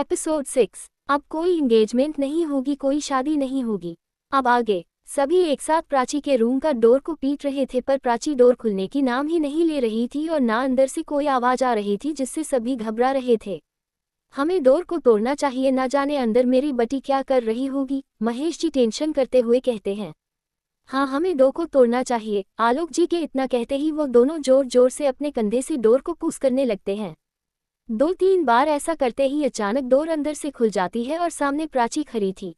Episode 6। अब कोई engagement नहीं होगी, कोई शादी नहीं होगी। अब आगे सभी एक साथ प्राची के रूम का डोर को पीट रहे थे, पर प्राची डोर खुलने की नाम ही नहीं ले रही थी और ना अंदर से कोई आवाज आ रही थी, जिससे सभी घबरा रहे थे। हमें डोर को तोड़ना चाहिए, ना जाने अंदर मेरी बटी क्या कर रही होगी, महेश जी टेंशन करते हुए कहते हैं। हाँ, हमें डोर को तोड़ना चाहिए। आलोक जी के इतना कहते ही वो दोनों जोर जोर से अपने कंधे से डोर को पुश करने लगते हैं। 2-3 बार ऐसा करते ही अचानक डोर अंदर से खुल जाती है और सामने प्राची खड़ी थी।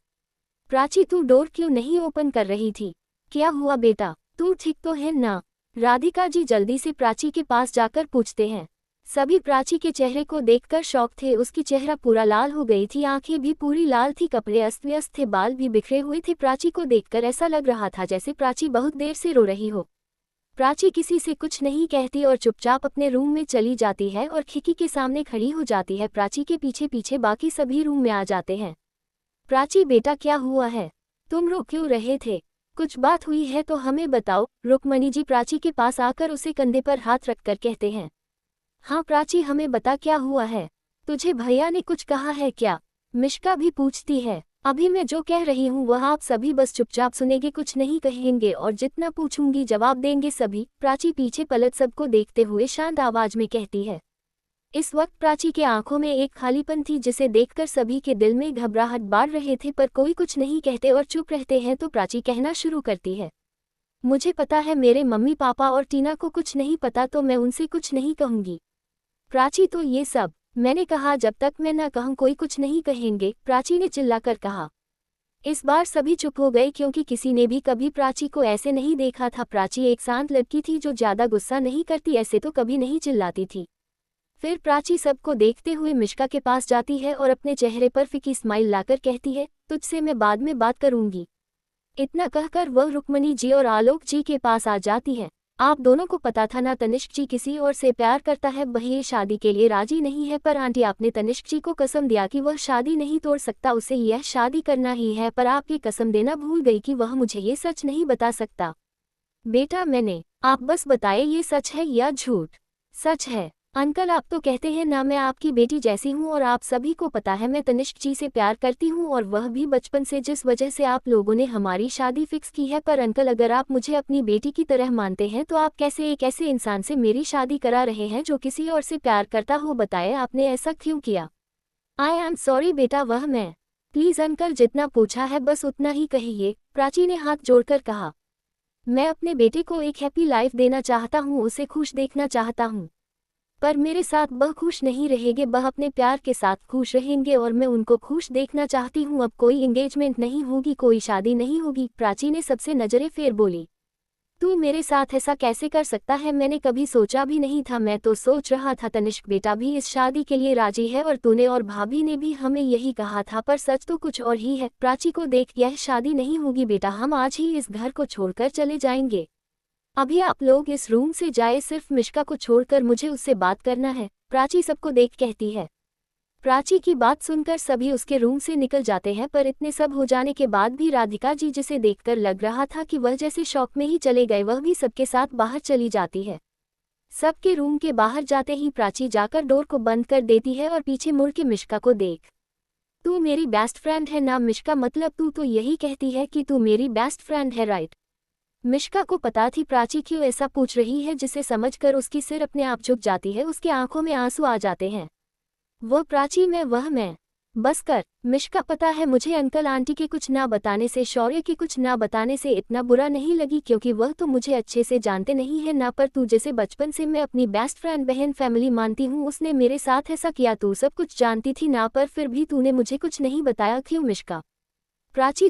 प्राची, तू डोर क्यों नहीं ओपन कर रही थी? क्या हुआ बेटा, तू ठीक तो है ना? राधिका जी जल्दी से प्राची के पास जाकर पूछते हैं। सभी प्राची के चेहरे को देखकर शॉक थे। उसकी चेहरा पूरा लाल हो गई थी, आंखें भी पूरी लाल थी, कपड़े अस्त व्यस्त थे, बाल भी बिखरे हुए थे। प्राची को देखकर ऐसा लग रहा था जैसे प्राची बहुत देर से रो रही हो। प्राची किसी से कुछ नहीं कहती और चुपचाप अपने रूम में चली जाती है और खिड़की के सामने खड़ी हो जाती है। प्राची के पीछे पीछे बाकी सभी रूम में आ जाते हैं। प्राची बेटा, क्या हुआ है? तुम रो क्यों रहे थे? कुछ बात हुई है तो हमें बताओ। रुक्मणी जी प्राची के पास आकर उसे कंधे पर हाथ रखकर कहते हैं। हाँ प्राची, हमें बता क्या हुआ है? तुझे भैया ने कुछ कहा है क्या? मिश्का भी पूछती है। अभी मैं जो कह रही हूँ वह आप सभी बस चुपचाप सुनेंगे, कुछ नहीं कहेंगे और जितना पूछूंगी जवाब देंगे सभी। प्राची पीछे पलट सबको देखते हुए शांत आवाज में कहती है। इस वक्त प्राची के आंखों में एक खालीपन थी, जिसे देखकर सभी के दिल में घबराहट बाढ़ रहे थे, पर कोई कुछ नहीं कहते और चुप रहते हैं। तो प्राची कहना शुरू करती है। मुझे पता है मेरे मम्मी पापा और टीना को कुछ नहीं पता, तो मैं उनसे कुछ नहीं कहूंगी। प्राची, तो ये सब मैंने कहा, जब तक मैं न कहूं कोई कुछ नहीं कहेंगे, प्राची ने चिल्लाकर कहा। इस बार सभी चुप हो गए, क्योंकि किसी ने भी कभी प्राची को ऐसे नहीं देखा था। प्राची एक शांत लड़की थी जो ज्यादा गुस्सा नहीं करती, ऐसे तो कभी नहीं चिल्लाती थी। फिर प्राची सबको देखते हुए मिश्का के पास जाती है और अपने चेहरे पर फीकी स्माइल लाकर कहती है, तुझसे मैं बाद में बात करूंगी। इतना कहकर वह रुक्मणी जी और आलोक जी के पास आ जाती है। आप दोनों को पता था ना, तनिष्क जी किसी और से प्यार करता है, वही शादी के लिए राजी नहीं है, पर आंटी आपने तनिष्क जी को कसम दिया कि वह शादी नहीं तोड़ सकता, उसे यह शादी करना ही है, पर आप ये कसम देना भूल गई कि वह मुझे ये सच नहीं बता सकता। बेटा मैंने, आप बस बताए ये सच है या झूठ? सच है अंकल, आप तो कहते हैं ना मैं आपकी बेटी जैसी हूँ, और आप सभी को पता है मैं तनिष्क जी से प्यार करती हूँ, और वह भी बचपन से, जिस वजह से आप लोगों ने हमारी शादी फिक्स की है। पर अंकल, अगर आप मुझे अपनी बेटी की तरह मानते हैं तो आप कैसे एक ऐसे इंसान से मेरी शादी करा रहे हैं जो किसी और से प्यार करता हो? बताए आपने ऐसा क्यों किया? आई एम सॉरी बेटा, वह मैं। प्लीज अंकल, जितना पूछा है बस उतना ही कहिए, प्राची ने हाथ जोड़कर कहा। मैं अपने बेटे को एक हैप्पी लाइफ देना चाहता हूँ, उसे खुश देखना चाहता हूँ, पर मेरे साथ वह खुश नहीं रहेंगे, वह अपने प्यार के साथ खुश रहेंगे और मैं उनको खुश देखना चाहती हूँ। अब कोई एंगेजमेंट नहीं होगी, कोई शादी नहीं होगी। प्राची ने सबसे नजरें फेर बोली। तू मेरे साथ ऐसा कैसे कर सकता है? मैंने कभी सोचा भी नहीं था। मैं तो सोच रहा था तनिष्क बेटा भी इस शादी के लिए राजी है, और तूने और भाभी ने भी हमें यही कहा था, पर सच तो कुछ और ही है। प्राची को देख, यह शादी नहीं होगी बेटा, हम आज ही इस घर को छोड़कर चले जाएंगे। अभी आप लोग इस रूम से जाए, सिर्फ मिश्का को छोड़कर, मुझे उससे बात करना है, प्राची सबको देख कहती है। प्राची की बात सुनकर सभी उसके रूम से निकल जाते हैं, पर इतने सब हो जाने के बाद भी राधिका जी, जिसे देखकर लग रहा था कि वह जैसे शौक में ही चले गए, वह भी सबके साथ बाहर चली जाती है। सबके रूम के बाहर जाते ही प्राची जाकर डोर को बंद कर देती है और पीछे मुड़ के मिश्का को देख। तू मेरी बेस्ट फ्रेंड है ना मिश्का? मतलब तू तो यही कहती है कि तू मेरी बेस्ट फ्रेंड है, राइट? मिश्का को पता थी प्राची क्यों ऐसा पूछ रही है, जिसे समझकर उसकी सिर अपने आप झुक जाती है, उसके आंखों में आंसू आ जाते हैं। वो प्राची, मैं, वह मैं। बस कर मिश्का, पता है मुझे अंकल आंटी के कुछ ना बताने से, शौर्य के कुछ ना बताने से इतना बुरा नहीं लगी, क्योंकि वह तो मुझे अच्छे से जानते नहीं है ना, पर तू जैसे बचपन से मैं अपनी बेस्ट फ्रेंड, बहन, फैमिली मानती हूँ, उसने मेरे साथ ऐसा किया। तू सब कुछ जानती थी ना, पर फिर भी तूने मुझे कुछ नहीं बताया, क्यों मिश्का? प्राची,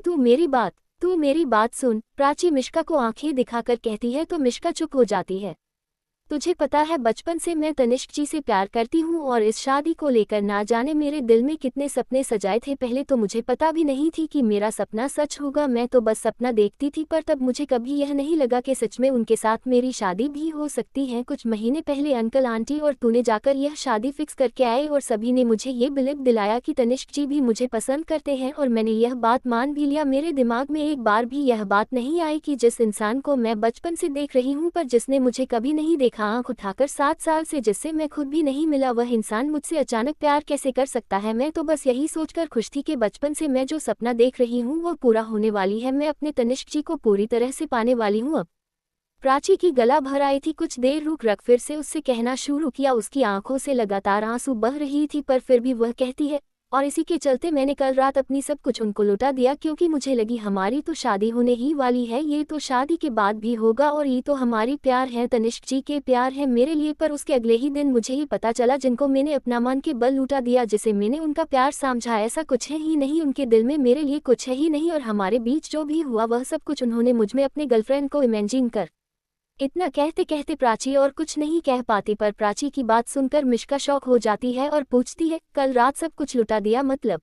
तू मेरी बात सुन, प्राची मिश्का को आंखें दिखाकर कहती है, तो मिश्का चुप हो जाती है। तुझे पता है बचपन से मैं तनिष्क जी से प्यार करती हूँ, और इस शादी को लेकर ना जाने मेरे दिल में कितने सपने सजाए थे। पहले तो मुझे पता भी नहीं थी कि मेरा सपना सच होगा, मैं तो बस सपना देखती थी, पर तब मुझे कभी यह नहीं लगा कि सच में उनके साथ मेरी शादी भी हो सकती है। कुछ महीने पहले अंकल आंटी और तूने जाकर यह शादी फिक्स करके आए, और सभी ने मुझे ये बिलीव दिलाया कि तनिष्क जी भी मुझे पसंद करते हैं, और मैंने यह बात मान भी लिया। मेरे दिमाग में एक बार भी यह बात नहीं आई कि जिस इंसान को मैं बचपन से देख रही हूँ, पर जिसने मुझे कभी नहीं देखा देखा आंख उठाकर 7 साल से जिससे मैं खुद भी नहीं मिला वह इंसान मुझसे अचानक प्यार कैसे कर सकता है। मैं तो बस यही सोचकर खुश थी कि बचपन से मैं जो सपना देख रही हूँ वो पूरा होने वाली है। मैं अपने तनिष्क जी को पूरी तरह से पाने वाली हूँ अब। प्राची की गला भर आई थी। कुछ देर रुक रख फिर से उससे कहना शुरू किया। उसकी आंखों से लगातार आंसू बह रही थी पर फिर भी वह कहती है, और इसी के चलते मैंने कल रात अपनी सब कुछ उनको लुटा दिया क्योंकि मुझे लगी हमारी तो शादी होने ही वाली है, ये तो शादी के बाद भी होगा और ये तो हमारी प्यार है, तनिष्क जी के प्यार है मेरे लिए। पर उसके अगले ही दिन मुझे ही पता चला जिनको मैंने अपना मन के बल लुटा दिया, जिसे मैंने उनका प्यार समझा, ऐसा कुछ है ही नहीं, उनके दिल में मेरे लिए कुछ है ही नहीं और हमारे बीच जो भी हुआ वह सब कुछ उन्होंने मुझ में अपने गर्लफ्रेंड को इमेजिन कर। इतना कहते कहते प्राची और कुछ नहीं कह पाती पर प्राची की बात सुनकर मिश्का शॉक हो जाती है और पूछती है, कल रात सब कुछ लुटा दिया मतलब?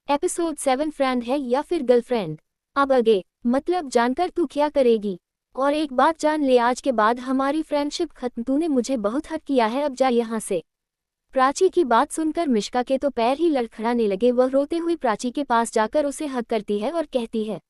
एपिसोड 7 फ्रेंड है या फिर गर्लफ्रेंड? अब आगे मतलब जानकर तू क्या करेगी? और एक बात जान ले, आज के बाद हमारी फ्रेंडशिप खत्म, तूने मुझे बहुत हर्ट किया है, अब जा यहाँ से। प्राची की बात सुनकर मिश्का के तो पैर ही लड़खड़ाने लगे। वह रोते हुए प्राची के पास जाकर उसे हग करती है और कहती है,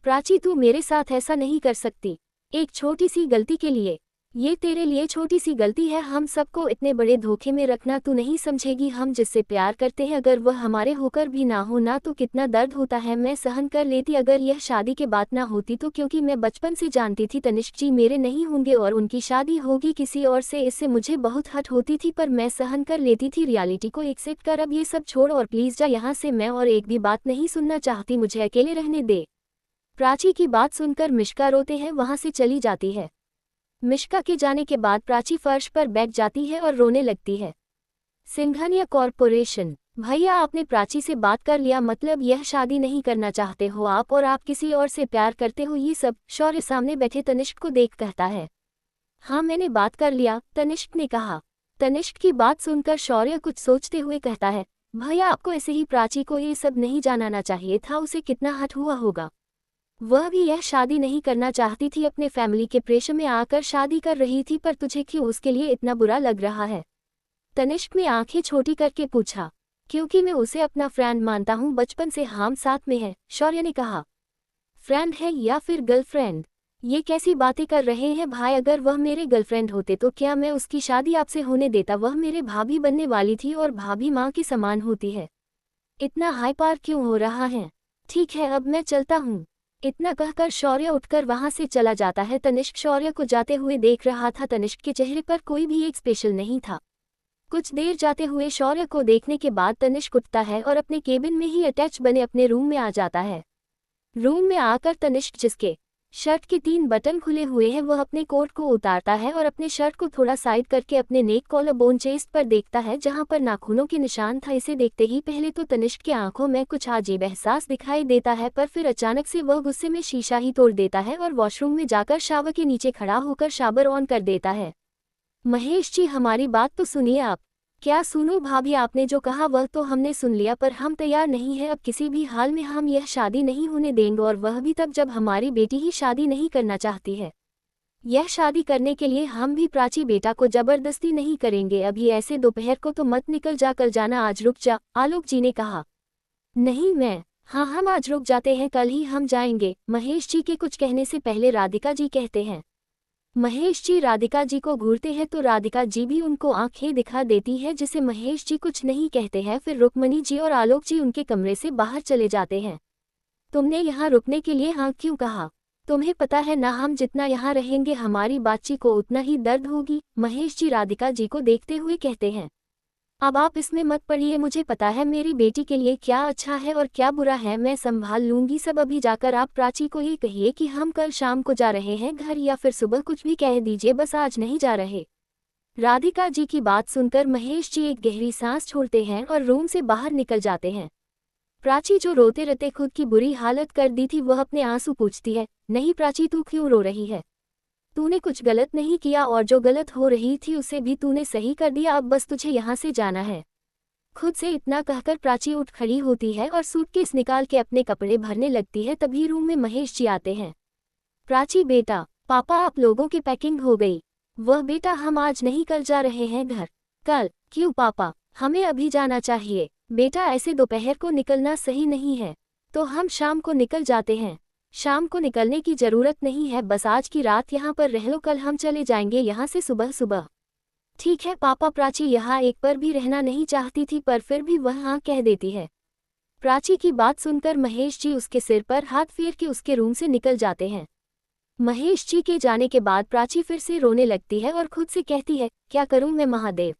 प्राची तू मेरे साथ ऐसा नहीं कर सकती, एक छोटी सी गलती के लिए, ये तेरे लिए छोटी सी गलती है, हम सबको इतने बड़े धोखे में रखना तू नहीं समझेगी। हम जिससे प्यार करते हैं अगर वह हमारे होकर भी ना हो ना तो कितना दर्द होता है। मैं सहन कर लेती अगर यह शादी के बात ना होती तो, क्योंकि मैं बचपन से जानती थी तनिष्क जी मेरे नहीं होंगे और उनकी शादी होगी किसी और से, इससे मुझे बहुत हर्ट होती थी पर मैं सहन कर लेती थी। रियलिटी को एक्सेप्ट कर, अब ये सब छोड़ और प्लीज जा यहाँ से, मैं और एक भी बात नहीं सुनना चाहती, मुझे अकेले रहने दे। प्राची की बात सुनकर मिश्का रोते हैं वहां से चली जाती है। मिश्का के जाने के बाद प्राची फर्श पर बैठ जाती है और रोने लगती है। सिंघानिया कॉरपोरेशन, भैया आपने प्राची से बात कर लिया, मतलब यह शादी नहीं करना चाहते हो आप और आप किसी और से प्यार करते हो ये सब? शौर्य सामने बैठे तनिष्क को देख कहता है। हाँ मैंने बात कर लिया, तनिष्क ने कहा। तनिष्क की बात सुनकर शौर्य कुछ सोचते हुए कहता है, भैया आपको ऐसे ही प्राची को ये सब नहीं जानना चाहिए था, उसे कितना हर्ट हुआ होगा। वह भी यह शादी नहीं करना चाहती थी, अपने फैमिली के प्रेशर में आकर शादी कर रही थी, पर तुझे क्यों उसके लिए इतना बुरा लग रहा है? तनिष्क ने आंखें छोटी करके पूछा। क्योंकि मैं उसे अपना फ्रेंड मानता हूँ, बचपन से हम साथ में हैं, शौर्य ने कहा। फ्रेंड है या फिर गर्लफ्रेंड? ये कैसी बातें कर रहे हैं भाई, अगर वह मेरे गर्लफ्रेंड होते तो क्या मैं उसकी शादी आपसे होने देता? वह मेरे भाभी बनने वाली थी और भाभी माँ के समान होती है। इतना हाइपर क्यों हो रहा है? ठीक है अब मैं चलता हूँ। इतना कहकर शौर्य उठकर वहां से चला जाता है। तनिष्क शौर्य को जाते हुए देख रहा था। तनिष्क के चेहरे पर कोई भी एक स्पेशल नहीं था। कुछ देर जाते हुए शौर्य को देखने के बाद तनिष्क उठता है और अपने केबिन में ही अटैच बने अपने रूम में आ जाता है। रूम में आकर तनिष्क, जिसके शर्ट के 3 बटन खुले हुए हैं, वह अपने कोट को उतारता है और अपने शर्ट को थोड़ा साइड करके अपने नेक कॉलर बोन चेस्ट पर देखता है जहां पर नाखूनों के निशान था। इसे देखते ही पहले तो तनिष्क की आंखों में कुछ अजीब एहसास दिखाई देता है, पर फिर अचानक से वह गुस्से में शीशा ही तोड़ देता है और वॉशरूम में जाकर शावर के नीचे खड़ा होकर शावर ऑन कर देता है। महेश जी हमारी बात तो सुनिए आप। क्या सुनो भाभी, आपने जो कहा वह तो हमने सुन लिया, पर हम तैयार नहीं है, अब किसी भी हाल में हम यह शादी नहीं होने देंगे, और वह भी तब जब हमारी बेटी ही शादी नहीं करना चाहती है। यह शादी करने के लिए हम भी प्राची बेटा को जबरदस्ती नहीं करेंगे। अभी ऐसे दोपहर को तो मत निकल जा, कल जाना, आज रुक जा, आलोक जी ने कहा। नहीं मैं, हाँ हम आज रुक जाते हैं, कल ही हम जाएंगे, महेश जी के कुछ कहने से पहले राधिका जी कहते हैं। महेश जी राधिका जी को घूरते हैं तो राधिका जी भी उनको आंखें दिखा देती है, जिसे महेश जी कुछ नहीं कहते हैं। फिर रुक्मणी जी और आलोक जी उनके कमरे से बाहर चले जाते हैं। तुमने यहाँ रुकने के लिए हाँ क्यों कहा? तुम्हें पता है ना हम जितना यहाँ रहेंगे हमारी बातचीत को उतना ही दर्द होगी, महेश जी राधिका जी को देखते हुए कहते हैं। अब आप इसमें मत पड़िए, मुझे पता है मेरी बेटी के लिए क्या अच्छा है और क्या बुरा है, मैं संभाल लूंगी सब। अभी जाकर आप प्राची को ये कहिए कि हम कल शाम को जा रहे हैं घर, या फिर सुबह कुछ भी कह दीजिए, बस आज नहीं जा रहे। राधिका जी की बात सुनकर महेश जी एक गहरी सांस छोड़ते हैं और रूम से बाहर निकल जाते हैं। प्राची जो रोते रोते खुद की बुरी हालत कर दी थी, वह अपने आंसू पूछती है, नहीं प्राची तू क्यों रो रही है? तूने कुछ गलत नहीं किया और जो गलत हो रही थी उसे भी तूने सही कर दिया, अब बस तुझे यहाँ से जाना है। खुद से इतना कहकर प्राची उठ खड़ी होती है और सूटकेस निकाल के अपने कपड़े भरने लगती है। तभी रूम में महेश जी आते हैं। प्राची बेटा, पापा आप लोगों की पैकिंग हो गई? वह बेटा हम आज नहीं कल जा रहे हैं घर। कल? क्यों पापा, हमें अभी जाना चाहिए। बेटा ऐसे दोपहर को निकलना सही नहीं है, तो हम शाम को निकल जाते हैं। शाम को निकलने की जरूरत नहीं है, बस आज की रात यहाँ पर रह लो, कल हम चले जाएंगे यहाँ से सुबह सुबह। ठीक है पापा। प्राची यहाँ एक पर भी रहना नहीं चाहती थी, पर फिर भी वह हाँ कह देती है। प्राची की बात सुनकर महेश जी उसके सिर पर हाथ फेर के उसके रूम से निकल जाते हैं। महेश जी के जाने के बाद प्राची फिर से रोने लगती है और खुद से कहती है, क्या करूं मैं महादेव,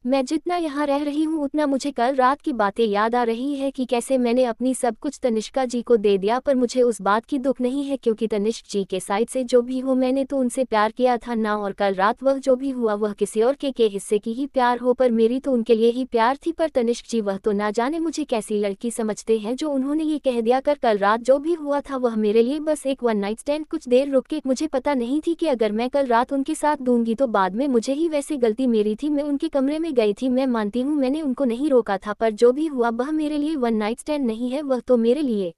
मैं जितना यहाँ रह रही हूँ उतना मुझे कल रात की बातें याद आ रही है कि कैसे मैंने अपनी सब कुछ तनिष्का जी को दे दिया, पर मुझे उस बात की दुख नहीं है क्योंकि तनिष्क जी के साइड से जो भी हो मैंने तो उनसे प्यार किया था ना, और कल रात वह जो भी हुआ वह किसी और के हिस्से की ही प्यार हो, पर मेरी तो उनके लिए ही प्यार थी। पर तनिष्क जी वह तो ना जाने मुझे कैसी लड़की समझते हैं जो उन्होंने ये कह दिया कर कल रात जो भी हुआ था वह मेरे लिए बस एक वन नाइट स्टैंड। कुछ देर रुक के मुझे पता नहीं थी कि अगर मैं कल रात उनके साथ दूंगी तो बाद में मुझे ही वैसे गलती मेरी थी, मैं उनके कमरे में गई थी, मैं मानती हूँ मैंने उनको नहीं रोका था, पर जो भी हुआ वह मेरे लिए वन नाइट स्टैंड नहीं है, वह तो मेरे लिए।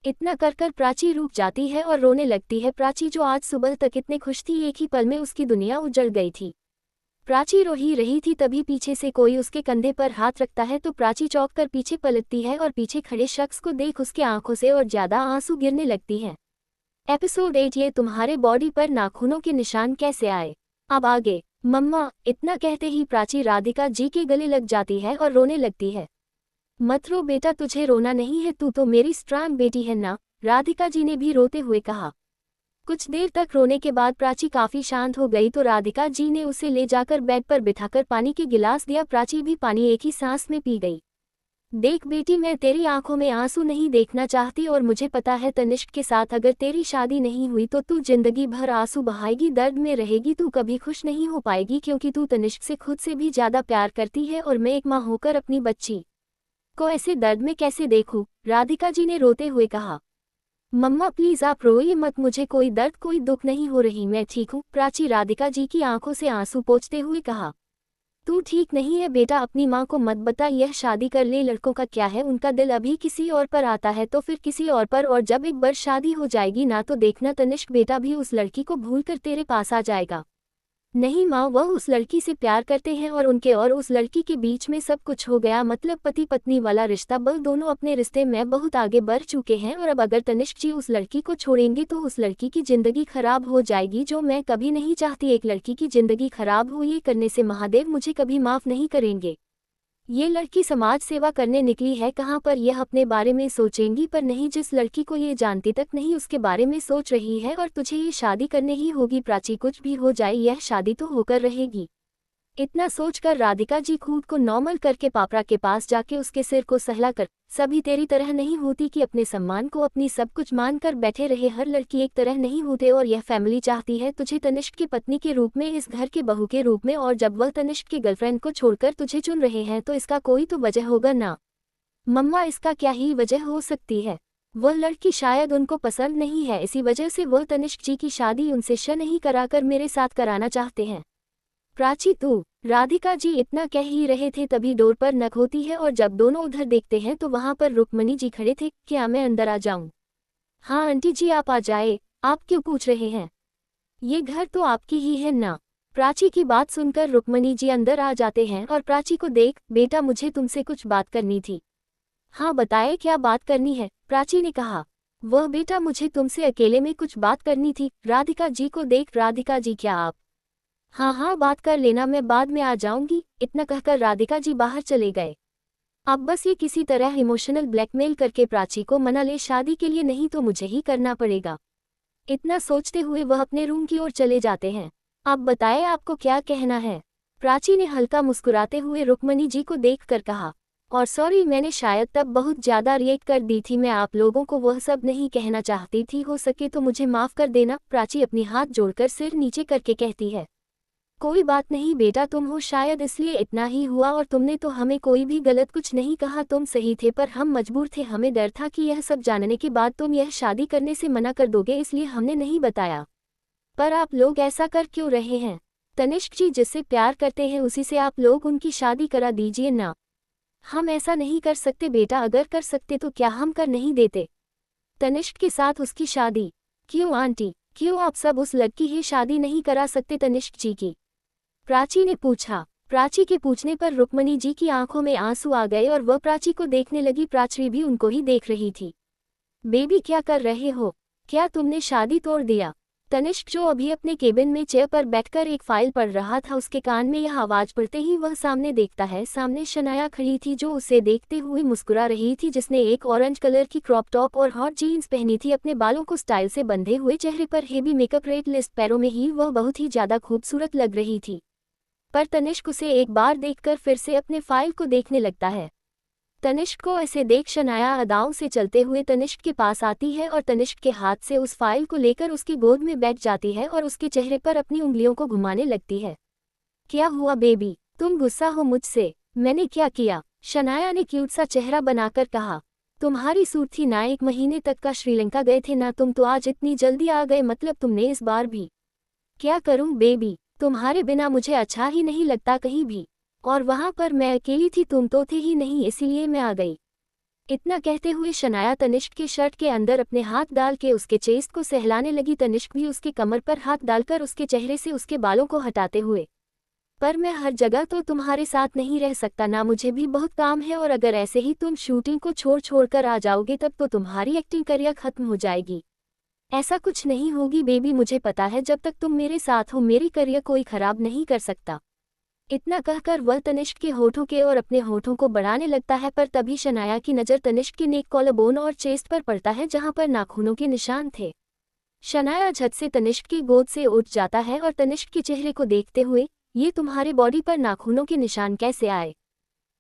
इतना कर प्राची रुक जाती है और रोने लगती है। प्राची जो आज सुबह तक इतने खुश थी, एक ही पल में उसकी दुनिया उजड़ गई थी। प्राची रो ही रही थी तभी पीछे से कोई उसके कंधे पर हाथ रखता है तो प्राची चौंक कर पीछे पलटती है और पीछे खड़े शख्स को देख उसके आंखों से और ज्यादा आंसू गिरने लगती हैं। एपिसोड 8 ये तुम्हारे बॉडी पर नाखूनों के निशान कैसे आए, अब आगे। मम्मा, इतना कहते ही प्राची राधिका जी के गले लग जाती है और रोने लगती है। मत रो बेटा, तुझे रोना नहीं है, तू तो मेरी स्ट्रांग बेटी है ना, राधिका जी ने भी रोते हुए कहा। कुछ देर तक रोने के बाद प्राची काफी शांत हो गई तो राधिका जी ने उसे ले जाकर बेड पर बिठाकर पानी के गिलास दिया। प्राची भी पानी एक ही सांस में पी गई। देख बेटी, मैं तेरी आंखों में आंसू नहीं देखना चाहती और मुझे पता है तनिष्क के साथ अगर तेरी शादी नहीं हुई तो तू जिंदगी भर आंसू बहाएगी, दर्द में रहेगी, तू कभी खुश नहीं हो पाएगी क्योंकि तू तनिष्क से खुद से भी ज्यादा प्यार करती है और मैं एक माँ होकर अपनी बच्ची को ऐसे दर्द में कैसे देखूं, राधिका जी ने रोते हुए कहा। मम्मा प्लीज आप रोइए मत, मुझे कोई दर्द कोई दुख नहीं हो रही, मैं ठीक हूँ, प्राची राधिका जी की आंखों से आंसू पोंछते हुए कहा। तू ठीक नहीं है बेटा, अपनी माँ को मत बता, यह शादी कर ले, लड़कों का क्या है, उनका दिल अभी किसी और पर आता है तो फिर किसी और पर, और जब एक बार शादी हो जाएगी ना तो देखना तनिष्क बेटा भी उस लड़की को भूलकर तेरे पास आ जाएगा। नहीं माँ, वह उस लड़की से प्यार करते हैं और उनके और उस लड़की के बीच में सब कुछ हो गया, मतलब पति पत्नी वाला रिश्ता, बल दोनों अपने रिश्ते में बहुत आगे बढ़ चुके हैं और अब अगर तनिष्क जी उस लड़की को छोड़ेंगे तो उस लड़की की जिंदगी खराब हो जाएगी, जो मैं कभी नहीं चाहती। एक लड़की की जिंदगी खराब हो, ये करने से महादेव मुझे कभी माफ नहीं करेंगे। ये लड़की समाज सेवा करने निकली है, कहाँ पर यह अपने बारे में सोचेंगी, पर नहीं, जिस लड़की को ये जानती तक नहीं उसके बारे में सोच रही है और तुझे ये शादी करने ही होगी प्राची, कुछ भी हो जाए यह शादी तो होकर रहेगी। इतना सोचकर राधिका जी खुद को नॉर्मल करके पापरा के पास जाके उसके सिर को सहलाकर, सभी तेरी तरह नहीं होती कि अपने सम्मान को अपनी सब कुछ मानकर बैठे रहे, हर लड़की एक तरह नहीं होते और यह फैमिली चाहती है तुझे तनिष्क की पत्नी के रूप में, इस घर के बहू के रूप में, और जब वह तनिष्क के गर्लफ्रेंड को छोड़कर तुझे चुन रहे हैं तो इसका कोई तो वजह होगा ना। मम्मा, इसका क्या ही वजह हो सकती है, वह लड़की शायद उनको पसंद नहीं है, इसी वजह से वह तनिष्क जी की शादी उनसे नहीं कराकर मेरे साथ कराना चाहते हैं। प्राची तू, राधिका जी इतना कह ही रहे थे तभी डोर पर नक होती है और जब दोनों उधर देखते हैं तो वहां पर रुक्मणी जी खड़े थे। क्या मैं अंदर आ जाऊं? हाँ आंटी जी आप आ जाए, आप क्यों पूछ रहे हैं, ये घर तो आपकी ही है ना। प्राची की बात सुनकर रुक्मणी जी अंदर आ जाते हैं और प्राची को देख, बेटा मुझे तुमसे कुछ बात करनी थी। हाँ बताए, क्या बात करनी है, प्राची ने कहा। वह बेटा मुझे तुमसे अकेले में कुछ बात करनी थी। राधिका जी को देख, राधिका जी क्या आप? हाँ बात कर लेना, मैं बाद में आ जाऊंगी, इतना कहकर राधिका जी बाहर चले गए। अब बस ये किसी तरह इमोशनल ब्लैकमेल करके प्राची को मना ले शादी के लिए, नहीं तो मुझे ही करना पड़ेगा। इतना सोचते हुए वह अपने रूम की ओर चले जाते हैं। अब बताए आपको क्या कहना है, प्राची ने हल्का मुस्कुराते हुए रुक्मणी जी को देखकर कहा। और सॉरी, मैंने शायद तब बहुत ज्यादा रिएक्ट कर दी थी, मैं आप लोगों को वह सब नहीं कहना चाहती थी, हो सके तो मुझे माफ कर देना। प्राची अपनी हाथ जोड़कर सिर नीचे करके कहती है। कोई बात नहीं बेटा, तुम हो शायद इसलिए इतना ही हुआ, और तुमने तो हमें कोई भी गलत कुछ नहीं कहा, तुम सही थे, पर हम मजबूर थे, हमें डर था कि यह सब जानने के बाद तुम यह शादी करने से मना कर दोगे, इसलिए हमने नहीं बताया। पर आप लोग ऐसा कर क्यों रहे हैं? तनिष्क जी जिससे प्यार करते हैं उसी से आप लोग उनकी शादी करा दीजिए ना। हम ऐसा नहीं कर सकते बेटा, अगर कर सकते तो क्या हम कर नहीं देते तनिष्क के साथ उसकी शादी? क्यों आंटी, क्यों आप सब उस लड़की ही शादी नहीं करा सकते तनिष्क जी की? प्राची ने पूछा। प्राची के पूछने पर रुक्मणी जी की आंखों में आंसू आ गए और वह प्राची को देखने लगी। प्राची भी उनको ही देख रही थी। बेबी क्या कर रहे हो? क्या तुमने शादी तोड़ दिया? तनिष्क, जो अभी अपने केबिन में चेयर पर बैठकर एक फाइल पढ़ रहा था, उसके कान में यह आवाज पड़ते ही वह सामने देखता है। सामने शनाया खड़ी थी, जो उसे देखते हुए मुस्कुरा रही थी, जिसने एक ऑरेंज कलर की क्रॉप टॉप और हॉट जीन्स पहनी थी। अपने बालों को स्टाइल से बंधे हुए, चेहरे पर हेवी मेकअप, रेड लिस्ट पैरों में ही वह बहुत ही ज्यादा खूबसूरत लग रही थी। पर तनिष्क उसे एक बार देखकर फिर से अपने फाइल को देखने लगता है। तनिष्क को ऐसे देख शनाया अदाओं से चलते हुए तनिष्क के पास आती है और तनिष्क के हाथ से उस फाइल को लेकर उसकी गोद में बैठ जाती है और उसके चेहरे पर अपनी उंगलियों को घुमाने लगती है। क्या हुआ बेबी, तुम गुस्सा हो मुझसे? मैंने क्या किया? शनाया ने क्यूट सा चेहरा बनाकर कहा। तुम्हारी सूट थी ना, 1 महीने तक का श्रीलंका गए थे ना तुम, तो आज इतनी जल्दी आ गए, मतलब तुमने इस बार भी? क्या करूं बेबी, तुम्हारे बिना मुझे अच्छा ही नहीं लगता कहीं भी, और वहां पर मैं अकेली थी, तुम तो थे ही नहीं, इसीलिए मैं आ गई। इतना कहते हुए शनाया तनिष्क के शर्ट के अंदर अपने हाथ डाल के उसके चेस्ट को सहलाने लगी। तनिष्क भी उसके कमर पर हाथ डालकर उसके चेहरे से उसके बालों को हटाते हुए, पर मैं हर जगह तो तुम्हारे साथ नहीं रह सकता ना, मुझे भी बहुत काम है, और अगर ऐसे ही तुम शूटिंग को छोड़ कर आ जाओगे तब तो तुम्हारी एक्टिंग करियर खत्म हो जाएगी। ऐसा कुछ नहीं होगी बेबी, मुझे पता है, जब तक तुम मेरे साथ हो मेरी करियर कोई खराब नहीं कर सकता। इतना कहकर वह तनिष्क के होठों के और अपने होठों को बढ़ाने लगता है, पर तभी शनाया की नज़र तनिष्क के नेक, कॉलरबोन और चेस्ट पर पड़ता है, जहां पर नाखूनों के निशान थे। शनाया झट से तनिष्क की गोद से उठ जाता है और तनिष्क के चेहरे को देखते हुए, ये तुम्हारे बॉडी पर नाखूनों के निशान कैसे आए?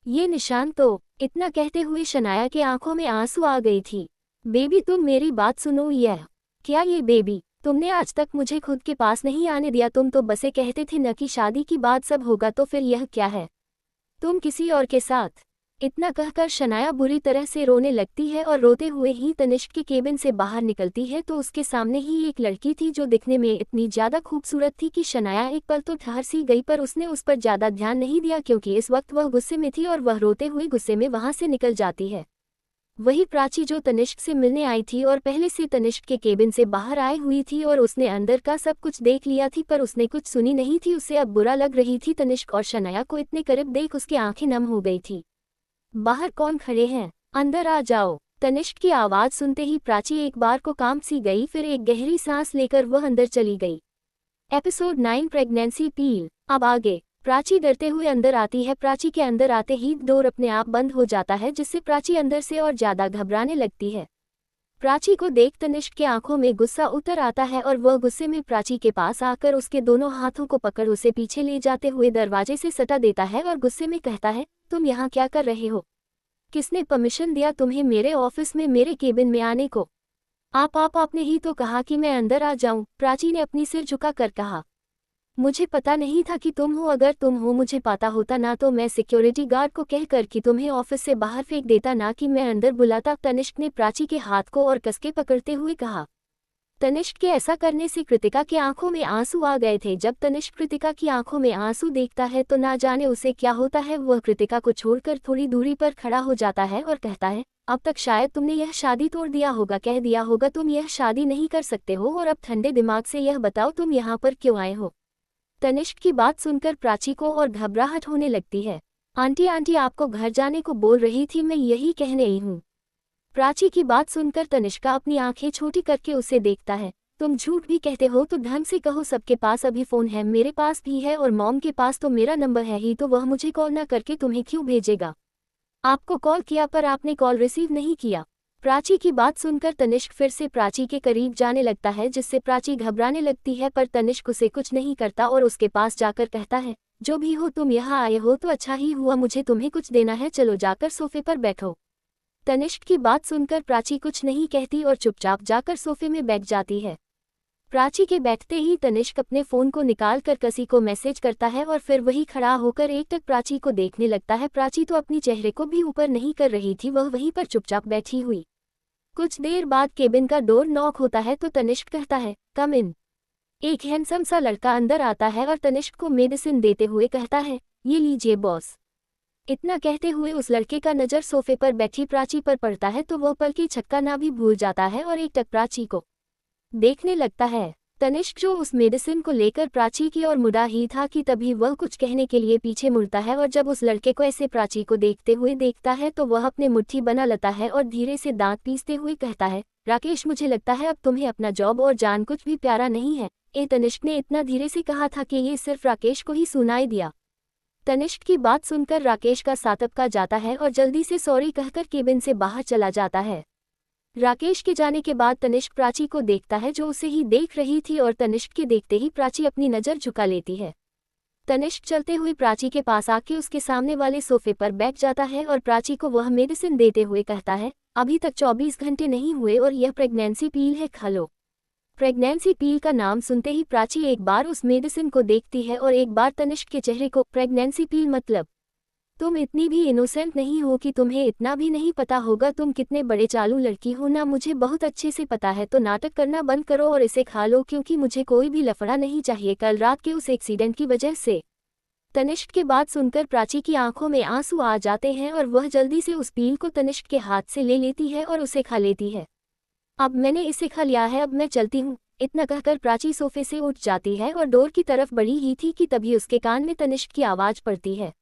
ये निशान तो, इतना कहते हुए शनाया के आंखों में आंसू आ गई थी। बेबी तुम मेरी बात सुनो, यह क्या? ये बेबी, तुमने आज तक मुझे खुद के पास नहीं आने दिया, तुम तो बसे कहते थे न कि शादी की बात सब होगा, तो फिर यह क्या है? तुम किसी और के साथ? इतना कहकर शनाया बुरी तरह से रोने लगती है और रोते हुए ही तनिष्क के केबिन से बाहर निकलती है, तो उसके सामने ही एक लड़की थी जो दिखने में इतनी ज्यादा खूबसूरत थी कि शनाया एक पल तो ठहर सी गई, पर उसने उस पर ज्यादा ध्यान नहीं दिया क्योंकि इस वक्त वह गुस्से में थी और वह रोते हुए गुस्से में वहां से निकल जाती है। वही प्राची जो तनिष्क से मिलने आई थी और पहले से तनिष्क के केबिन से बाहर आई हुई थी और उसने अंदर का सब कुछ देख लिया थी, पर उसने कुछ सुनी नहीं थी, उसे अब बुरा लग रही थी। तनिष्क और शनाया को इतने करीब देख उसकी आंखें नम हो गई थी। बाहर कौन खड़े हैं, अंदर आ जाओ। तनिष्क की आवाज सुनते ही प्राची एक बार को कांप सी गई, फिर एक गहरी सांस लेकर वह अंदर चली गई। एपिसोड 9 प्रेगनेंसी पील। अब आगे। प्राची डरते हुए अंदर आती है। प्राची के अंदर आते ही डोर अपने आप बंद हो जाता है, जिससे प्राची अंदर से और ज्यादा घबराने लगती है। प्राची को देख तनिष्क के आंखों में गुस्सा उतर आता है और वह गुस्से में प्राची के पास आकर उसके दोनों हाथों को पकड़ उसे पीछे ले जाते हुए दरवाजे से सटा देता है और गुस्से में कहता है, तुम यहाँ क्या कर रहे हो? किसने परमिशन दिया तुम्हें मेरे ऑफिस में मेरे केबिन में आने को? आपने ही तो कहा कि मैं अंदर आ जाऊं। प्राची ने अपनी सिर झुका कर कहा। मुझे पता नहीं था कि तुम हो, अगर तुम हो मुझे पता होता ना तो मैं सिक्योरिटी गार्ड को कहकर कि तुम्हें ऑफिस से बाहर फेंक देता, ना कि मैं अंदर बुलाता। तनिष्क ने प्राची के हाथ को और कसके पकड़ते हुए कहा। तनिष्क के ऐसा करने से कृतिका की आंखों में आंसू आ गए थे। जब तनिष्क कृतिका की आंखों में आंसू देखता है तो ना जाने उसे क्या होता है। वह कृतिका को छोड़कर थोड़ी दूरी पर खड़ा हो जाता है और कहता है, अब तक शायद तुमने यह शादी तोड़ दिया होगा, कह दिया होगा तुम यह शादी नहीं कर सकते हो, और अब ठंडे दिमाग से यह बताओ तुम यहाँ पर क्यों आए हो? तनिष्क की बात सुनकर प्राची को और घबराहट होने लगती है। आंटी आपको घर जाने को बोल रही थी, मैं यही कहने आई हूँ। प्राची की बात सुनकर तनिष्का अपनी आंखें छोटी करके उसे देखता है। तुम झूठ भी कहते हो तो ढंग से कहो, सबके पास अभी फोन है, मेरे पास भी है, और मॉम के पास तो मेरा नंबर है ही, तो वह मुझे कॉल ना करके तुम्हें क्यों भेजेगा? आपको कॉल किया पर आपने कॉल रिसीव नहीं किया। प्राची की बात सुनकर तनिष्क फिर से प्राची के करीब जाने लगता है, जिससे प्राची घबराने लगती है, पर तनिष्क उसे कुछ नहीं करता और उसके पास जाकर कहता है, जो भी हो तुम यहाँ आए हो तो अच्छा ही हुआ, मुझे तुम्हें कुछ देना है, चलो जाकर सोफे पर बैठो। तनिष्क की बात सुनकर प्राची कुछ नहीं कहती और चुपचाप जाकर सोफे में बैठ जाती है। प्राची के बैठते ही तनिष्क अपने फोन को निकाल कर किसी को मैसेज करता है और फिर वही खड़ा होकर एकटक प्राची को देखने लगता है। प्राची तो अपनी चेहरे को भी ऊपर नहीं कर रही थी, वह वहीं पर चुपचाप बैठी हुई। कुछ देर बाद केबिन का डोर नॉक होता है तो तनिष्क कहता है, कम इन। एक हैंडसम सा लड़का अंदर आता है और तनिष्क को मेडिसिन देते हुए कहता है, ये लीजिए बॉस। इतना कहते हुए उस लड़के का नज़र सोफे पर बैठी प्राची पर पड़ता है तो वह पल की छक्का ना भी भूल जाता है और एकटक प्राची को देखने लगता है। तनिष्क जो उस मेडिसिन को लेकर प्राची की ओर मुड़ा ही था कि तभी वह कुछ कहने के लिए पीछे मुड़ता है और जब उस लड़के को ऐसे प्राची को देखते हुए देखता है तो वह अपने मुट्ठी बना लेता है और धीरे से दांत पीसते हुए कहता है, राकेश मुझे लगता है अब तुम्हें अपना जॉब और जान कुछ भी प्यारा नहीं है। तनिष्क ने इतना धीरे से कहा था कि ये सिर्फ राकेश को ही सुनाई दिया। तनिष्क की बात सुनकर राकेश का सातपका जाता है और जल्दी से सॉरी कहकर केबिन से बाहर चला जाता है। राकेश के जाने के बाद तनिष्क प्राची को देखता है जो उसे ही देख रही थी और तनिष्क के देखते ही प्राची अपनी नज़र झुका लेती है। तनिष्क चलते हुए प्राची के पास आके उसके सामने वाले सोफे पर बैठ जाता है और प्राची को वह मेडिसिन देते हुए कहता है, अभी तक 24 घंटे नहीं हुए और यह प्रेगनेंसी पील है, खा लो। प्रेगनेंसी पील का नाम सुनते ही प्राची एक बार उस मेडिसिन को देखती है और एक बार तनिष्क के चेहरे को। प्रेगनेंसी पील मतलब? तुम इतनी भी इनोसेंट नहीं हो कि तुम्हें इतना भी नहीं पता होगा तुम कितने बड़े चालू लड़की हो ना। मुझे बहुत अच्छे से पता है, तो नाटक करना बंद करो और इसे खा लो क्योंकि मुझे कोई भी लफड़ा नहीं चाहिए कल रात के उस एक्सीडेंट की वजह से। तनिष्क के बात सुनकर प्राची की आंखों में आंसू आ जाते हैं और वह जल्दी से उस पील को तनिष्क के हाथ से ले लेती है और उसे खा लेती है। अब मैंने इसे खा लिया है, अब मैं चलती हूँ। इतना कहकर प्राची सोफे से उठ जाती है और डोर की तरफ बढ़ी ही थी कि तभी उसके कान में तनिष्क की आवाज़ पड़ती है,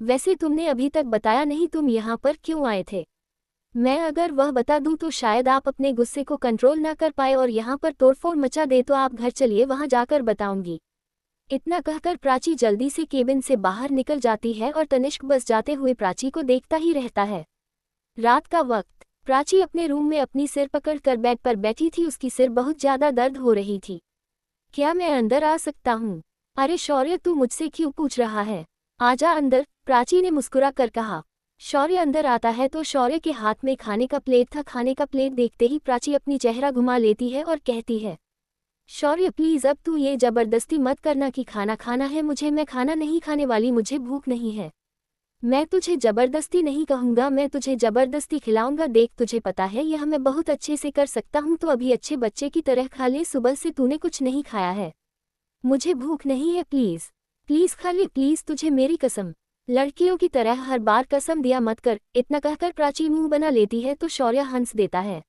वैसे तुमने अभी तक बताया नहीं तुम यहाँ पर क्यों आए थे? मैं अगर वह बता दूं तो शायद आप अपने गुस्से को कंट्रोल ना कर पाए और यहाँ पर तोड़फोड़ मचा दे, तो आप घर चलिए, वहाँ जाकर बताऊंगी। इतना कहकर प्राची जल्दी से केबिन से बाहर निकल जाती है और तनिष्क बस जाते हुए प्राची को देखता ही रहता है। रात का वक्त, प्राची अपने रूम में अपनी सिर पकड़ कर बेड पर बैठी थी। उसकी सिर बहुत ज़्यादा दर्द हो रही थी। क्या मैं अंदर आ सकता हूँ? अरे शौर्य, तू मुझसे क्यों पूछ रहा है? आजा अंदर, प्राची ने मुस्कुरा कर कहा। शौर्य अंदर आता है तो शौर्य के हाथ में खाने का प्लेट था। खाने का प्लेट देखते ही प्राची अपनी चेहरा घुमा लेती है और कहती है, शौर्य प्लीज़ अब तू ये ज़बरदस्ती मत करना कि खाना खाना है मुझे। मैं खाना नहीं खाने वाली, मुझे भूख नहीं है। मैं तुझे ज़बरदस्ती नहीं कहूँगा, मैं तुझे ज़बरदस्ती खिलाऊंगा। देख तुझे पता है यह मैं बहुत अच्छे से कर सकता हूँ, तो अभी अच्छे बच्चे की तरह खा ले। सुबह से तूने कुछ नहीं खाया है, मुझे भूख नहीं है। प्लीज़ प्लीज़ खा ले, प्लीज़, तुझे मेरी कसम। लड़कियों की तरह हर बार कसम दिया मत कर। इतना कहकर प्राची मुंह बना लेती है तो शौर्य हंस देता है।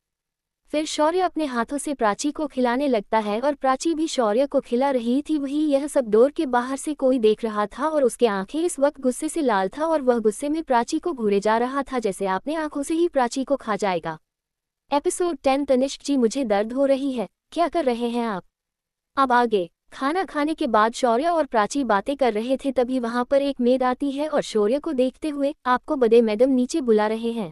फिर शौर्य अपने हाथों से प्राची को खिलाने लगता है और प्राची भी शौर्य को खिला रही थी। वही यह सब डोर के बाहर से कोई देख रहा था और उसके आंखें इस वक्त गुस्से से लाल था और वह गुस्से में प्राची को घूरे जा रहा था जैसे अपने आंखों से ही प्राची को खा जाएगा। एपिसोड 10। तनिष्क जी मुझे दर्द हो रही है, क्या कर रहे हैं आप? अब आगे। खाना खाने के बाद शौर्य और प्राची बातें कर रहे थे, तभी वहां पर एक मेड आती है और शौर्य को देखते हुए, आपको बड़े मैडम नीचे बुला रहे हैं।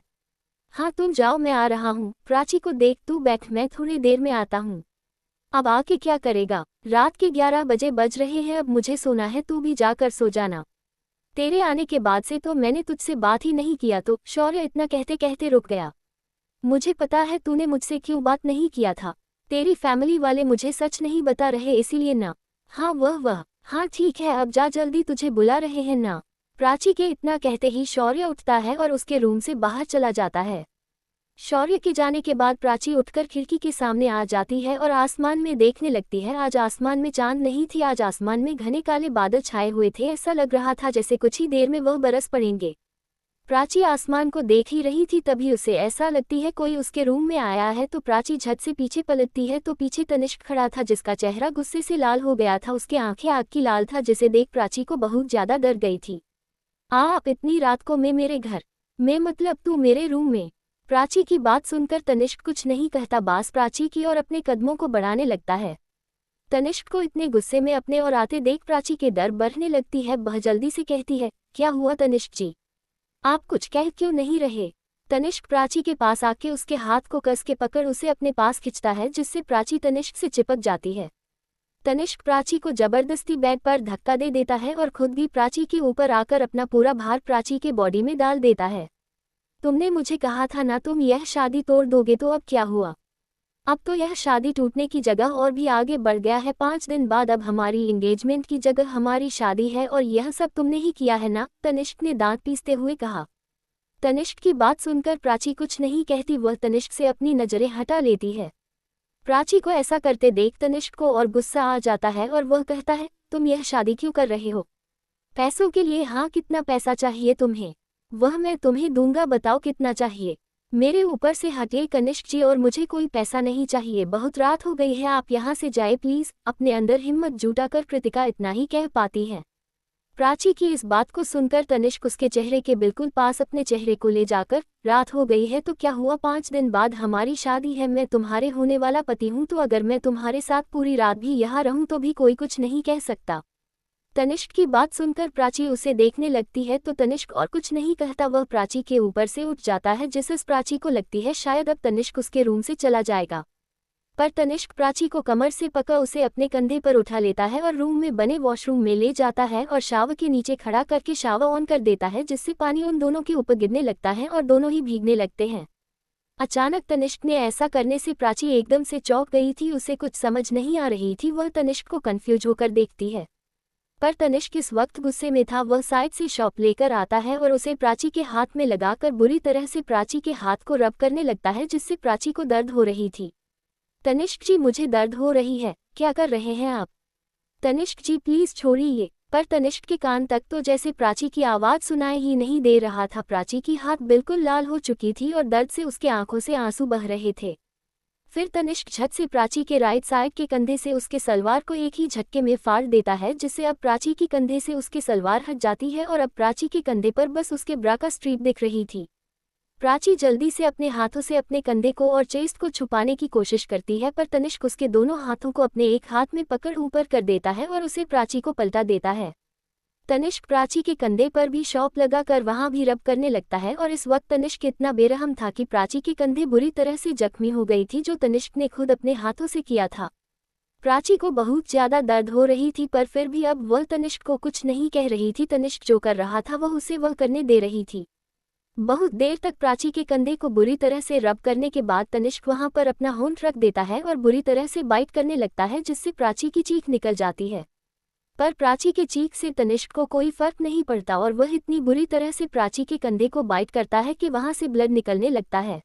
हाँ तुम जाओ, मैं आ रहा हूँ। प्राची को देख, तू बैठ, मैं थोड़ी देर में आता हूँ। अब आके क्या करेगा? रात के 11 बजे बज रहे हैं, अब मुझे सोना है, तू भी जाकर सो जाना। तेरे आने के बाद से तो मैंने तुझसे बात ही नहीं किया। तो शौर्य इतना कहते कहते रुक गया। मुझे पता है तूने मुझसे क्यों बात नहीं किया था। तेरी फैमिली वाले मुझे सच नहीं बता रहे इसीलिए ना। हाँ वह हाँ ठीक है, अब जा जल्दी, तुझे बुला रहे हैं ना। प्राची के इतना कहते ही शौर्य उठता है और उसके रूम से बाहर चला जाता है। शौर्य के जाने के बाद प्राची उठकर खिड़की के सामने आ जाती है और आसमान में देखने लगती है। आज आसमान में चांद नहीं थी, आज आसमान में घने काले बादल छाए हुए थे। ऐसा लग रहा था जैसे कुछ ही देर में वह बरस पड़ेंगे। प्राची आसमान को देख ही रही थी, तभी उसे ऐसा लगती है कोई उसके रूम में आया है। तो प्राची झट से पीछे पलटती है तो पीछे तनिष्क खड़ा था जिसका चेहरा गुस्से से लाल हो गया था। उसके आंखें आग की लाल था जिसे देख प्राची को बहुत ज्यादा डर गई थी। आप इतनी रात को मैं मेरे घर में, मतलब तू मेरे रूम में? प्राची की बात सुनकर तनिष्क कुछ नहीं कहता, बास प्राची की और अपने कदमों को बढ़ाने लगता है। तनिष्क को इतने गुस्से में अपने और आते देख प्राची के डर बढ़ने लगती है। वह जल्दी से कहती है, क्या हुआ तनिष्क जी, आप कुछ कह क्यों नहीं रहे? तनिष्क प्राची के पास आके उसके हाथ को कस के पकड़ उसे अपने पास खिंचता है जिससे प्राची तनिष्क से चिपक जाती है। तनिष्क प्राची को जबरदस्ती बेड पर धक्का दे देता है और खुद भी प्राची के ऊपर आकर अपना पूरा भार प्राची के बॉडी में डाल देता है। तुमने मुझे कहा था ना तुम यह शादी तोड़ दोगे, तो अब क्या हुआ? अब तो यह शादी टूटने की जगह और भी आगे बढ़ गया है। 5 दिन बाद अब हमारी एंगेजमेंट की जगह हमारी शादी है और यह सब तुमने ही किया है ना? तनिष्क ने दांत पीसते हुए कहा। तनिष्क की बात सुनकर प्राची कुछ नहीं कहती, वह तनिष्क से अपनी नजरें हटा लेती है। प्राची को ऐसा करते देख तनिष्क को और गुस्सा आ जाता है और वह कहता है, तुम यह शादी क्यों कर रहे हो? पैसों के लिए? हाँ, कितना पैसा चाहिए तुम्हें? वह मैं तुम्हें दूंगा, बताओ कितना चाहिए? मेरे ऊपर से हटिए कनिष्क जी, और मुझे कोई पैसा नहीं चाहिए। बहुत रात हो गई है, आप यहाँ से जाए प्लीज। अपने अंदर हिम्मत जुटाकर कृतिका इतना ही कह पाती है। प्राची की इस बात को सुनकर तनिष्क उसके चेहरे के बिल्कुल पास अपने चेहरे को ले जाकर, रात हो गई है तो क्या हुआ, 5 दिन बाद हमारी शादी है, मैं तुम्हारे होने वाला पति हूँ, तो अगर मैं तुम्हारे साथ पूरी रात भी यहाँ रहूँ तो भी कोई कुछ नहीं कह सकता। तनिष्क की बात सुनकर प्राची उसे देखने लगती है तो तनिष्क और कुछ नहीं कहता, वह प्राची के ऊपर से उठ जाता है, जिससे प्राची को लगती है शायद अब तनिष्क उसके रूम से चला जाएगा। पर तनिष्क प्राची को कमर से पकड़ उसे अपने कंधे पर उठा लेता है और रूम में बने वॉशरूम में ले जाता है और शावर के नीचे खड़ा करके शावर ऑन कर देता है, जिससे पानी उन दोनों के ऊपर गिरने लगता है और दोनों ही भीगने लगते हैं। अचानक तनिष्क ने ऐसा करने से प्राची एकदम से चौंक गई थी, उसे कुछ समझ नहीं आ रही थी, वह तनिष्क को कंफ्यूज होकर देखती है। पर तनिष्क इस वक्त गुस्से में था, वह साइड से शॉप लेकर आता है और उसे प्राची के हाथ में लगाकर बुरी तरह से प्राची के हाथ को रब करने लगता है, जिससे प्राची को दर्द हो रही थी। तनिष्क जी, मुझे दर्द हो रही है, क्या कर रहे हैं आप? तनिष्क जी प्लीज छोड़िए। पर तनिष्क के कान तक तो जैसे प्राची की आवाज़ सुनाई ही नहीं दे रहा था। प्राची की हाथ बिल्कुल लाल हो चुकी थी और दर्द से उसके आंखों से आंसू बह रहे थे। फिर तनिष्क झट से प्राची के राइट साइड के कंधे से उसके सलवार को एक ही झटके में फाड़ देता है, जिससे अब प्राची की कंधे से उसके सलवार हट जाती है और अब प्राची के कंधे पर बस उसके ब्रा का स्ट्रीप दिख रही थी। प्राची जल्दी से अपने हाथों से अपने कंधे को और चेस्ट को छुपाने की कोशिश करती है, पर तनिष्क उसके दोनों हाथों को अपने एक हाथ में पकड़ ऊपर कर देता है और उसे प्राची को पलटा देता है। तनिष्क प्राची के कंधे पर भी शॉप लगाकर वहां भी रब करने लगता है और इस वक्त तनिष्क इतना बेरहम था कि प्राची के कंधे बुरी तरह से जख्मी हो गई थी, जो तनिष्क ने खुद अपने हाथों से किया था। प्राची को बहुत ज्यादा दर्द हो रही थी, पर फिर भी अब वह तनिष्क को कुछ नहीं कह रही थी। तनिष्क जो कर रहा था वह उसे वह करने दे रही थी। बहुत देर तक प्राची के कंधे को बुरी तरह से रब करने के बाद तनिष्क वहां पर अपना होंठ रख देता है और बुरी तरह से बाइट करने लगता है, जिससे प्राची की चीख निकल जाती है। पर प्राची के चीख से तनिष्क को कोई फर्क नहीं पड़ता और वह इतनी बुरी तरह से प्राची के कंधे को बाइट करता है कि वहां से ब्लड निकलने लगता है।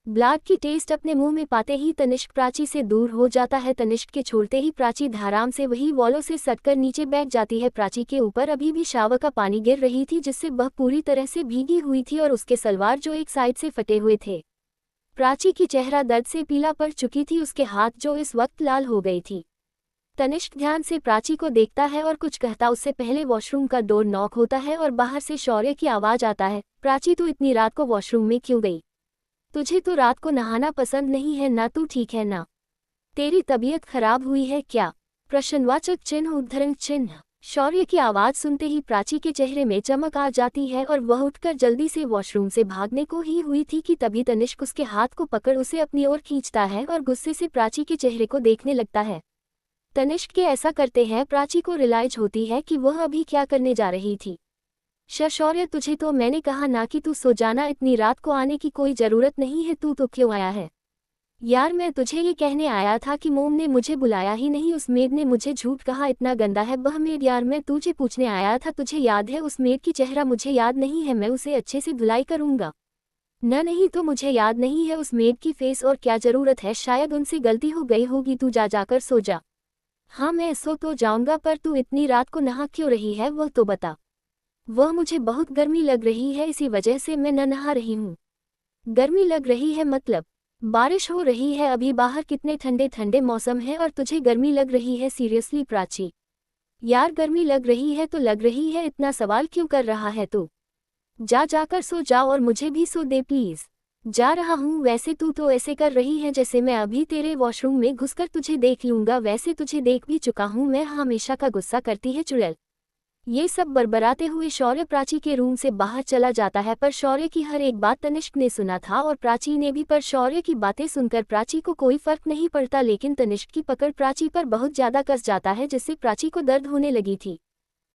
ब्लड की टेस्ट अपने मुंह में पाते ही तनिष्क प्राची से दूर हो जाता है। तनिष्क के छोड़ते ही प्राची धाराम से वही वॉलों से सटकर नीचे बैठ जाती है। प्राची के ऊपर अभी भी शावर का पानी गिर रही थी, जिससे वह पूरी तरह से भीगी हुई थी और उसके सलवार जो एक साइड से फटे हुए थे। प्राची की चेहरा दर्द से पीला पड़ चुकी थी, उसके हाथ जो इस वक्त लाल हो गई थी। तनिष्क ध्यान से प्राची को देखता है और कुछ कहता उससे पहले वॉशरूम का डोर नॉक होता है और बाहर से शौर्य की आवाज आता है, प्राची तू इतनी रात को वॉशरूम में क्यों गई? तुझे तो रात को नहाना पसंद नहीं है ना? तू ठीक है ना? तेरी तबीयत खराब हुई है क्या? प्रश्नवाचक चिन्ह उद्धरण चिन्ह। शौर्य की आवाज सुनते ही प्राची के चेहरे में चमक आ जाती है और वह उठकर जल्दी से वॉशरूम से भागने को ही हुई थी कि तभी तनिष्क उसके हाथ को पकड़ उसे अपनी ओर खींचता है और गुस्से से प्राची के चेहरे को देखने लगता है। तनिष्क के ऐसा करते हैं प्राची को रियलाइज होती है कि वह अभी क्या करने जा रही थी। शौर्य, तुझे तो मैंने कहा ना कि तू सो जाना, इतनी रात को आने की कोई जरूरत नहीं है, तू तो क्यों आया है? यार मैं तुझे ये कहने आया था कि मोम ने मुझे बुलाया ही नहीं, उस मेड ने मुझे झूठ कहा, इतना गंदा है वह मेड। यार मैं तुझे पूछने आया था, तुझे याद है उस मेड की चेहरा? मुझे याद नहीं है, मैं उसे अच्छे से धुलाई करूंगा। न नहीं तो मुझे याद नहीं है उस मेड की फेस, और क्या जरूरत है, शायद उनसे गलती हो गई होगी, तू जा जाकर सो जा। हाँ मैं सो तो जाऊंगा, पर तू इतनी रात को नहा क्यों रही है वह तो बता। वह मुझे बहुत गर्मी लग रही है, इसी वजह से मैं न नहा रही हूँ। गर्मी लग रही है मतलब? बारिश हो रही है अभी बाहर, कितने ठंडे ठंडे मौसम है और तुझे गर्मी लग रही है? सीरियसली प्राची, यार गर्मी लग रही है तो लग रही है, इतना सवाल क्यों कर रहा है तू? जा जाकर सो जा और मुझे भी सो दे प्लीज। जा रहा हूँ। वैसे तू तो ऐसे कर रही है जैसे मैं अभी तेरे वॉशरूम में घुसकर तुझे देख लूंगा, वैसे तुझे देख भी चुका हूँ मैं, हमेशा का गुस्सा करती है चुड़ैल। ये सब बरबराते हुए शौर्य प्राची के रूम से बाहर चला जाता है, पर शौर्य की हर एक बात तनिष्क ने सुना था और प्राची ने भी, पर शौर्य की बातें सुनकर प्राची को कोई फर्क नहीं पड़ता, लेकिन तनिष्क की पकड़ प्राची पर बहुत ज्यादा कस जाता है, जिससे प्राची को दर्द होने लगी थी।